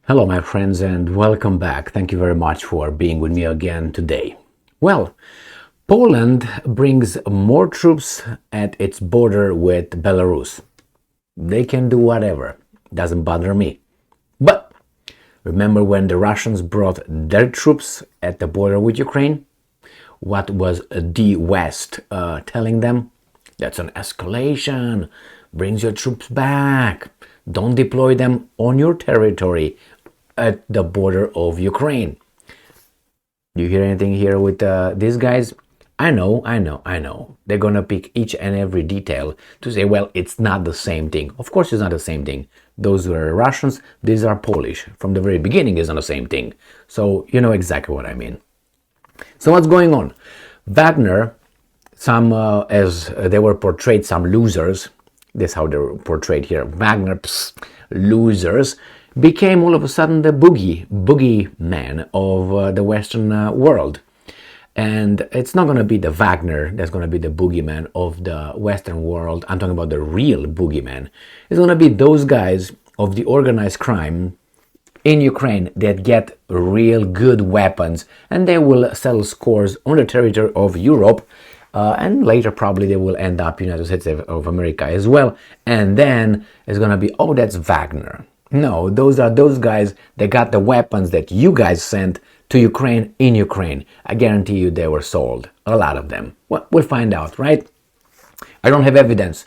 Hello, my friends, and welcome back. Thank you very much for being with me again today. Well, Poland brings more troops at its border with Belarus. They can do whatever, doesn't bother me. But remember when the Russians brought their troops at the border with Ukraine? What was the West telling them? That's an escalation. Brings your troops back. Don't deploy them on your territory at the border of Ukraine. Do you hear anything here with these guys? I know. They're gonna pick each and every detail to say, well, it's not the same thing. Of course, it's not the same thing. Those were Russians, these are Polish. From the very beginning, it's not the same thing. So you know exactly what I mean. So what's going on? Wagner, as they were portrayed, some losers. That's how they're portrayed here. Wagner, losers, became all of a sudden the boogie man of the Western world. And it's not going to be the Wagner that's going to be the boogeyman of the Western world. I'm talking about the real boogeyman. It's going to be those guys of the organized crime in Ukraine that get real good weapons, and they will settle scores on the territory of Europe, and later probably they will end up United States of America as well. And then it's going to be, oh, that's Wagner. No, those are those guys that got the weapons that you guys sent to Ukraine in Ukraine. I guarantee you they were sold, a lot of them. Well, we'll find out, right? I don't have evidence,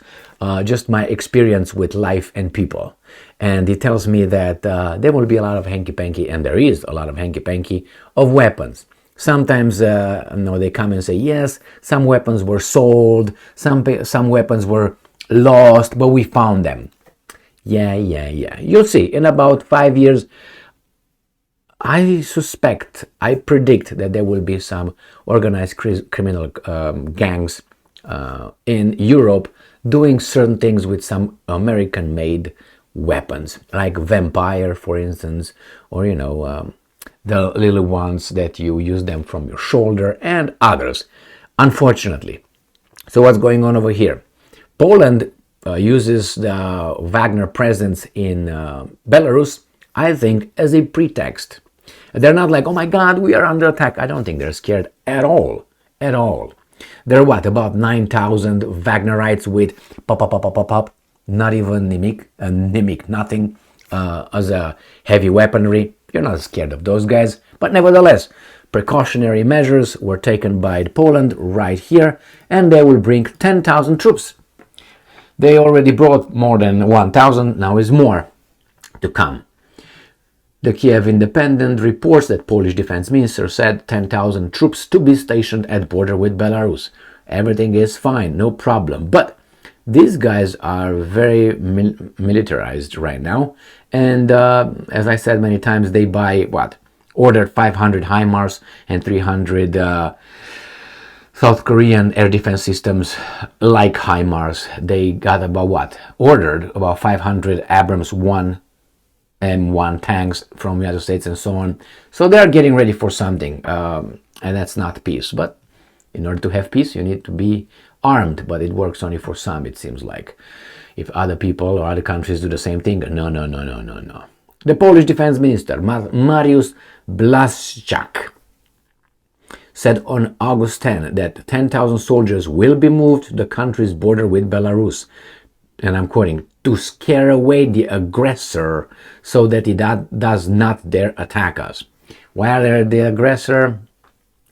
just my experience with life and people. And it tells me that there will be a lot of hanky-panky, and there is a lot of hanky-panky of weapons. Sometimes they come and say, yes, some weapons were sold, some weapons were lost, but we found them. Yeah. You'll see, in about 5 years, I predict that there will be some organized criminal gangs in Europe doing certain things with some American-made weapons, like Vampire, for instance, or, the little ones that you use them from your shoulder, and others, unfortunately. So what's going on over here? Poland uses the Wagner presence in Belarus, I think, as a pretext. They're not like, oh my God, we are under attack. I don't think they're scared at all. There are about 9,000 Wagnerites with pop, not even Nimic, nothing as a heavy weaponry. You're not scared of those guys. But nevertheless, precautionary measures were taken by Poland right here, and they will bring 10,000 troops. They already brought more than 1,000, now is more to come. The Kiev Independent reports that Polish defense minister said 10,000 troops to be stationed at border with Belarus. Everything is fine, no problem. But these guys are very militarized right now. And as I said many times, they buy ordered 500 HIMARS and 300 South Korean air defense systems like HIMARS. They got ordered about 500 Abrams 1 M1 tanks from the United States and so on. So they're getting ready for something, and that's not peace. But in order to have peace, you need to be armed, but it works only for some, it seems like. If other people or other countries do the same thing, no. The Polish defense minister, Mariusz Blaszczak, said on August 10 that 10,000 soldiers will be moved to the country's border with Belarus, and I'm quoting, to scare away the aggressor so that he does not dare attack us. Why are they the aggressor?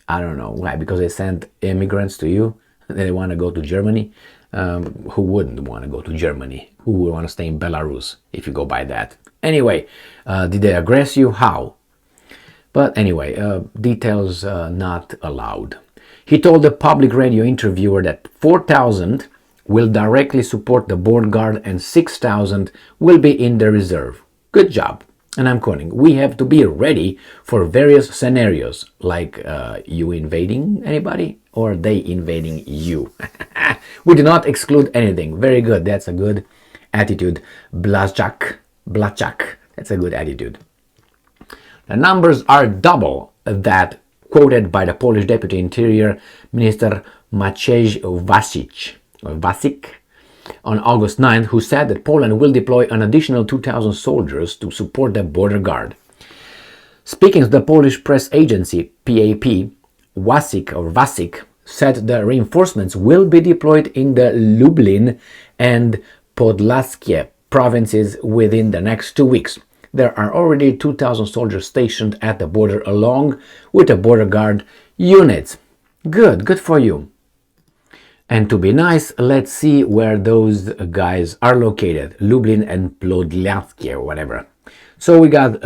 I don't know. Why? Because they sent immigrants to you? They want to go to Germany? Who wouldn't want to go to Germany? Who would want to stay in Belarus if you go by that? Anyway, did they aggress you? How? But anyway, details not allowed. He told the public radio interviewer that 4,000 will directly support the border guard and 6,000 will be in the reserve. Good job. And I'm quoting, we have to be ready for various scenarios, like you invading anybody or they invading you. We do not exclude anything. Very good. That's a good attitude. Blaszczak. That's a good attitude. The numbers are double that quoted by the Polish Deputy Interior Minister Maciej Wasik. on August 9th, who said that Poland will deploy an additional 2,000 soldiers to support the border guard. Speaking to the Polish press agency PAP, Wasik said the reinforcements will be deployed in the Lublin and Podlaskie provinces within the next 2 weeks. There are already 2,000 soldiers stationed at the border along with the border guard units. Good for you. And to be nice, let's see where those guys are located. Lublin and Podlaskie or whatever. So we got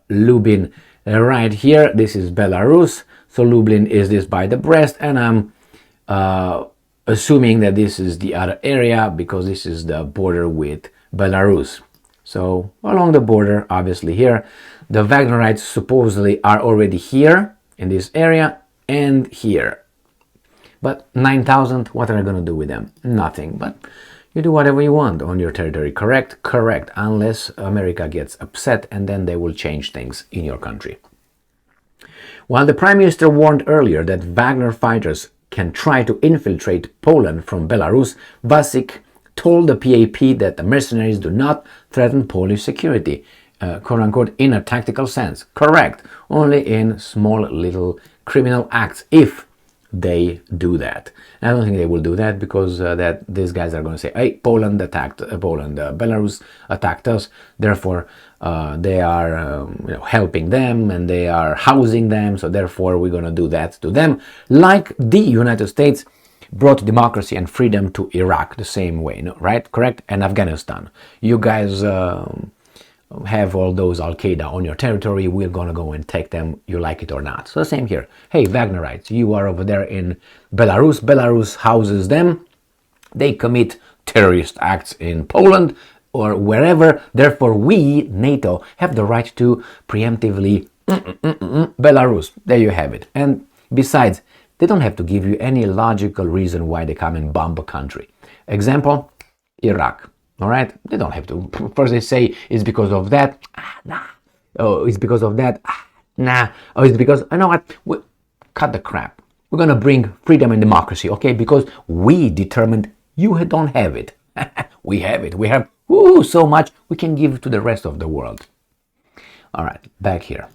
Lublin right here. This is Belarus. So Lublin is this by the Brest, and I'm assuming that this is the other area because this is the border with Belarus. So along the border, obviously here, the Wagnerites supposedly are already here in this area and here. But 9,000, what are you going to do with them? Nothing, but you do whatever you want on your territory, correct? Correct, unless America gets upset and then they will change things in your country. While the Prime Minister warned earlier that Wagner fighters can try to infiltrate Poland from Belarus, Wasik told the PAP that the mercenaries do not threaten Polish security, quote-unquote, in a tactical sense. Correct, only in small little criminal acts, if they do that. I don't think they will do that because that these guys are going to say, hey, Poland attacked Belarus attacked us, therefore they are helping them and they are housing them, so therefore we're going to do that to them, like the United States brought democracy and freedom to Iraq the same way, no? Right? Correct? And Afghanistan. You guys have all those Al-Qaeda on your territory, we're gonna go and take them, you like it or not. So the same here. Hey, Wagnerites, you are over there in Belarus. Belarus houses them. They commit terrorist acts in Poland or wherever. Therefore, we, NATO, have the right to preemptively Belarus. There you have it. And besides, they don't have to give you any logical reason why they come and bomb a country. Example, Iraq. All right? They don't have to. First they say it's because of that. Nah. Oh, it's because of that. Nah. Oh, it's because, you know what? Cut the crap. We're going to bring freedom and democracy, okay? Because we determined you don't have it. We have it. We have so much we can give to the rest of the world. All right, back here.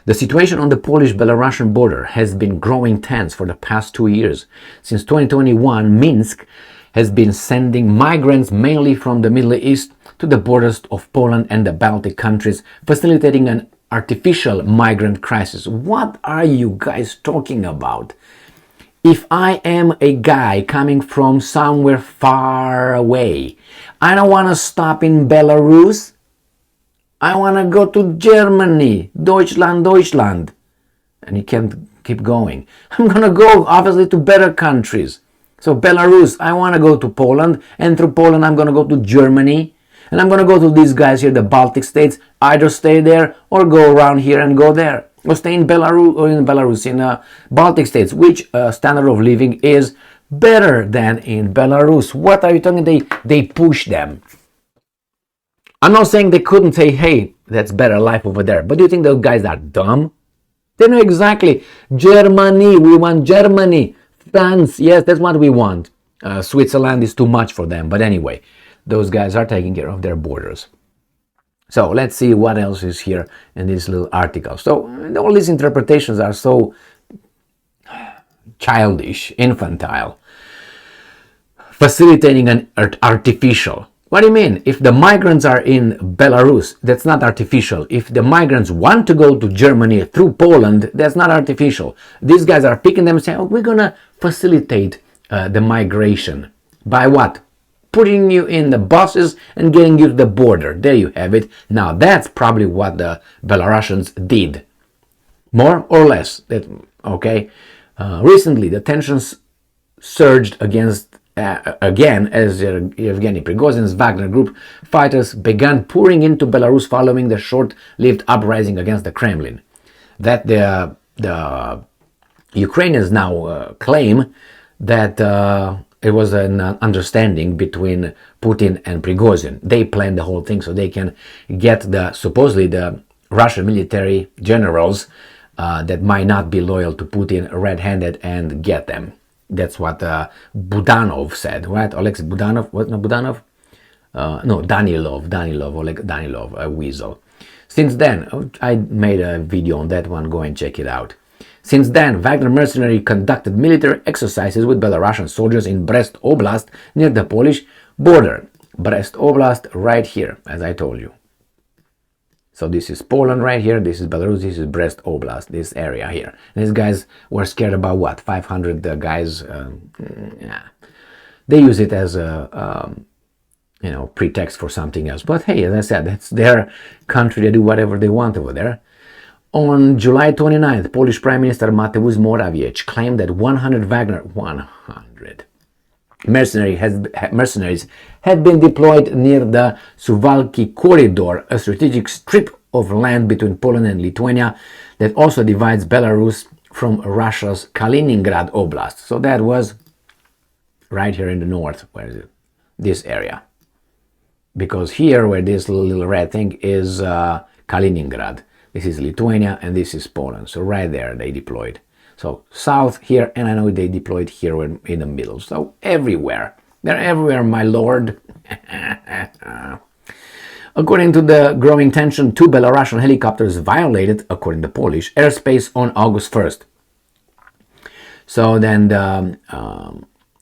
The situation on the Polish-Belarusian border has been growing tense for the past 2 years. Since 2021, Minsk has been sending migrants mainly from the Middle East to the borders of Poland and the Baltic countries, facilitating an artificial migrant crisis. What are you guys talking about? If I am a guy coming from somewhere far away, I don't want to stop in Belarus. I want to go to Germany, Deutschland. And you can't keep going. I'm going to go, obviously, to better countries. So Belarus, I want to go to Poland, and through Poland I'm going to go to Germany, and I'm going to go to these guys here, the Baltic states, either stay there or go around here and go there, or stay in Belarus, in Baltic states, which standard of living is better than in Belarus. What are you talking? They push them. I'm not saying they couldn't say, hey, that's better life over there, but do you think those guys are dumb? They know exactly. Germany, we want Germany. France, yes, that's what we want. Switzerland is too much for them. But anyway, those guys are taking care of their borders. So let's see what else is here in this little article. So all these interpretations are so childish, infantile. Facilitating an artificial. What do you mean? If the migrants are in Belarus, that's not artificial. If the migrants want to go to Germany through Poland, that's not artificial. These guys are picking them and saying, oh, we're going to facilitate the migration. By what? Putting you in the buses and getting you to the border. There you have it. Now, that's probably what the Belarusians did. More or less. Okay. Recently, the tensions surged again as Yevgeny Prigozhin's Wagner Group fighters began pouring into Belarus following the short-lived uprising against the Kremlin. That the Ukrainians now claim that it was an understanding between Putin and Prigozhin. They planned the whole thing so they can get supposedly the Russian military generals that might not be loyal to Putin red-handed and get them. That's what Budanov said, right? Alexei Budanov, what? No, Budanov? No, Danilov, Oleg Danilov, a weasel. Since then, I made a video on that one, go and check it out. Since then, Wagner mercenary conducted military exercises with Belarusian soldiers in Brest Oblast near the Polish border. Brest Oblast right here, as I told you. So this is Poland right here, this is Belarus, this is Brest Oblast, this area here. And these guys were scared about what? 500 guys? Yeah. They use it as a, pretext for something else. But hey, as I said, it's their country, they do whatever they want over there. On July 29th, Polish Prime Minister Mateusz Morawiecki claimed that 100 mercenaries had been deployed near the Suwalki corridor, a strategic strip of land between Poland and Lithuania that also divides Belarus from Russia's Kaliningrad Oblast. So that was right here in the north. Where is it? This area. Because here, where this little red thing is Kaliningrad. This is Lithuania and this is Poland. So right there they deployed. So south here, and I know they deployed here in the middle. So everywhere. They're everywhere, my lord. According to the growing tension, 2 Belarusian helicopters violated, according to Polish, airspace on August 1st. So then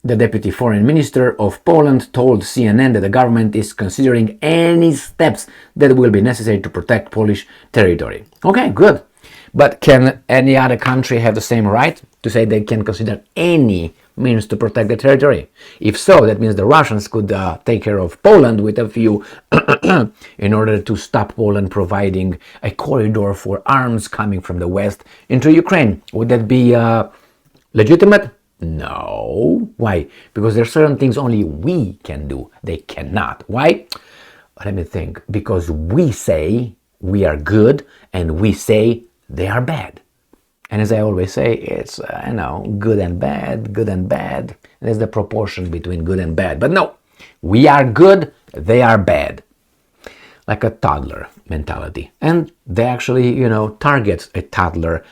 the deputy foreign minister of Poland told CNN that the government is considering any steps that will be necessary to protect Polish territory. Okay, good. But can any other country have the same right to say they can consider any means to protect the territory? If so, that means the Russians could take care of Poland with a few in order to stop Poland providing a corridor for arms coming from the west into Ukraine. Would that be legitimate? No. Why? Because there are certain things only we can do. They cannot. Why? Let me think. Because we say we are good and we say they are bad. And as I always say, it's, good and bad, good and bad. There's the proportion between good and bad. But no, we are good, they are bad. Like a toddler mentality. And they actually, target a toddler,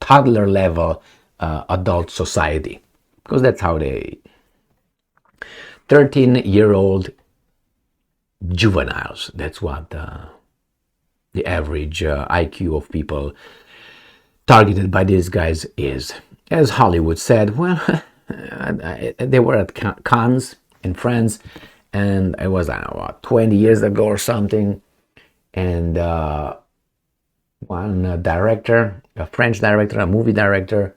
toddler level adult society. Because that's how they... 13-year-old juveniles. That's what the average IQ of people targeted by these guys is. As Hollywood said, well, they were at Cannes in France, and it was, 20 years ago or something, and one director, a French director, a movie director,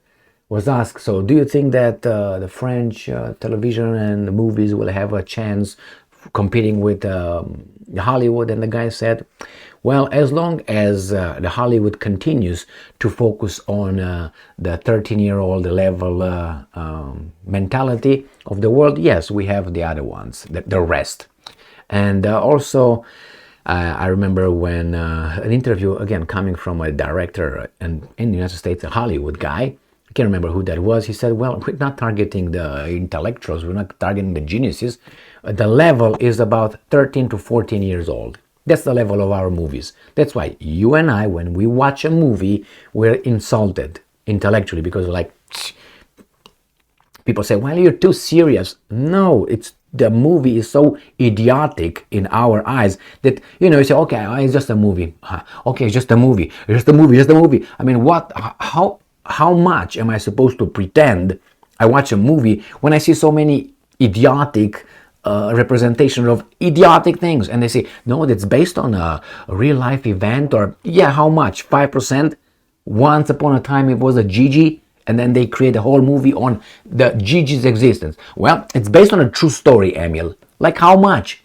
was asked, so do you think that the French television and the movies will have a chance competing with Hollywood? And the guy said, well, as long as the Hollywood continues to focus on the 13-year-old level mentality of the world, yes, we have the other ones, the rest. And also, I remember when an interview, again, coming from a director in the United States, a Hollywood guy, I can't remember who that was. He said, well, we're not targeting the intellectuals. We're not targeting the geniuses. The level is about 13 to 14 years old. That's the level of our movies. That's why you and I, when we watch a movie, we're insulted intellectually because people say, well, you're too serious. No, the movie is so idiotic in our eyes that, you say, okay, it's just a movie. Okay, it's just a movie. It's just a movie, just a movie. I mean, how much am I supposed to pretend I watch a movie when I see so many idiotic representation of idiotic things? And they say, no, that's based on a real life event, or yeah, how much? 5%? Once upon a time it was a Gigi, and then they create a whole movie on the Gigi's existence. Well, it's based on a true story, Emil. Like how much?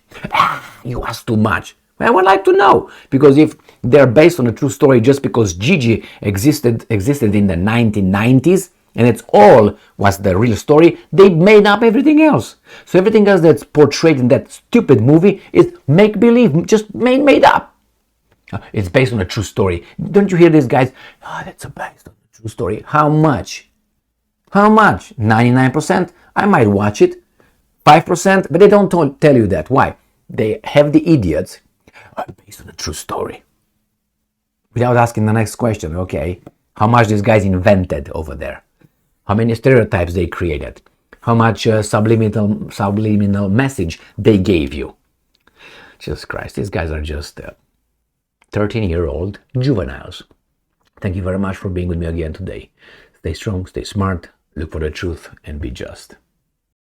You ask too much. I would like to know, because if they're based on a true story just because Gigi existed in the 1990s, and it's all was the real story, they made up everything else. So everything else that's portrayed in that stupid movie is make-believe, just made up. It's based on a true story. Don't you hear these guys? Oh, that's based on a true story. How much? How much? 99%? I might watch it. 5%? But they don't tell you that. Why? They have the idiots. Based on a true story. Without asking the next question, okay, how much these guys invented over there? how many stereotypes they created, how much subliminal message they gave you. Jesus Christ, these guys are just 13-year-old juveniles. Thank you very much for being with me again today. Stay strong, stay smart, look for the truth, and be just.